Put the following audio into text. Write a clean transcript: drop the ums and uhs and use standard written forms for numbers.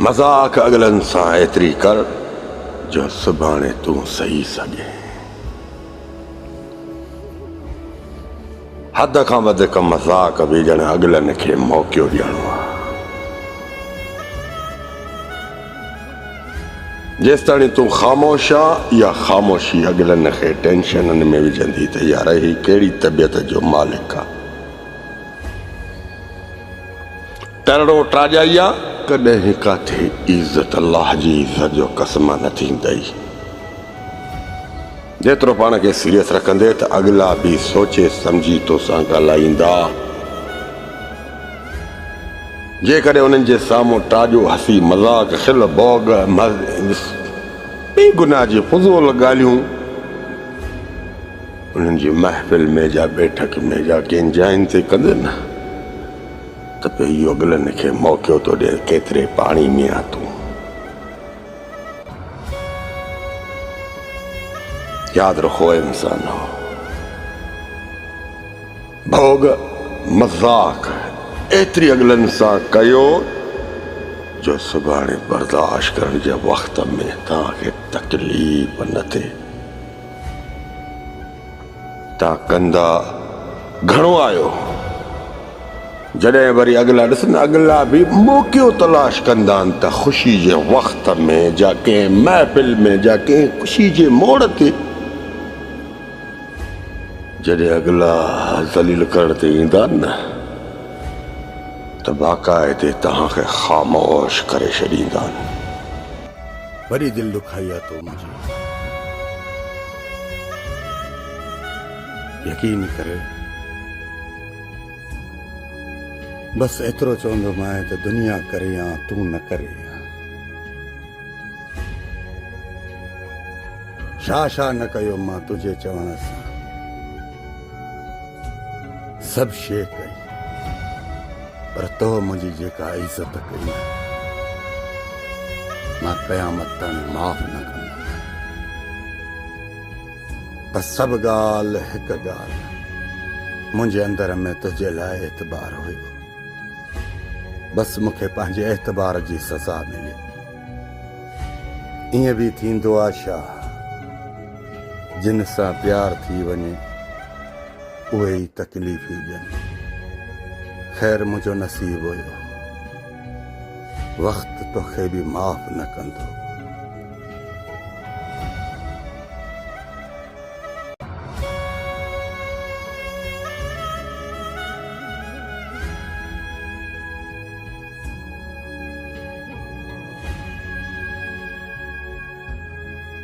मजाक अगलन सां एतिरी कर जो सुभाणे तूं सही सघे। हद खां वधीक मजाक बि ॼण अगलनि खे मौक़ो ॾियणो आहे। जेसि ताईं तूं ख़ामोश आहे या ख़ामोशी अगलनि खे टेंशननि में विझंदी त यार ही कहिड़ी तबियत जो मालिक आहे। तरिड़ो टाॼाई आहे कॾहिं काथे इज़त अल्लाह जी इज़त जो क़स्म न थींदई। जेतिरो पाण खे सीरियस रखंदे त अगला बि सोचे सम्झी तोसां ॻाल्हाईंदा। जेकॾहिं उन्हनि जे साम्हूं टाॼो हसी मज़ाक खिल बोग बेगुनाह जी फुज़ूल ॻाल्हियूं उन्हनि जी महफ़िल में जा बैठक में जा कंहिं जाइनि ते कंदे न त पोइ इहो अगलनि खे मौक़ो थो ॾिए केतिरे पाणी में आहे तूं। यादि रखो इंसान हो भोग मज़ाक एतिरी अगलनि सां कयो जो सुभाणे बर्दाश्त करण जे वक़्त में तव्हांखे तकलीफ़ न थिए। तव्हां कंदा घणो आहियो। जॾहिं वरी अगला ॾिस न अगला बि मौक़ो तलाश कंदा आहिनि त ख़ुशी जे वक़्त में जा कंहिं महफ़िल में जा कंहिं ख़ुशी जे मोड़ ते जॾहिं अगला ज़लील करण ते ईंदा न त बाक़ाइदे तव्हांखे ख़ामोश करे छॾींदा आहिनि। वरी दिलि दुखाई आहे तो मुंहिंजी यकीन करे बस एतिरो चवंदो मां त दुनिया करे या तूं न करे छा न कयो मां तुंहिंजे चवण सां सभु शइ कई पर तो मुंहिंजी जेका इज़त कई मां क़यामत ताईं माफ़ न कंदुमि। पर सभु ॻाल्हि हिकु ॻाल्हि मुंहिंजे अंदर में तुंहिंजे लाइ एतबार हुयो। बसि मूंखे पंहिंजे एतबार जी सज़ा मिले। ईअं बि थींदो आहे छा जिन सां प्यार थी वञे उहे ई तकलीफ़ूं ॾियनि। ख़ैर मुंहिंजो नसीब हुयो वक़्तु तोखे बि माफ़ न कंदो।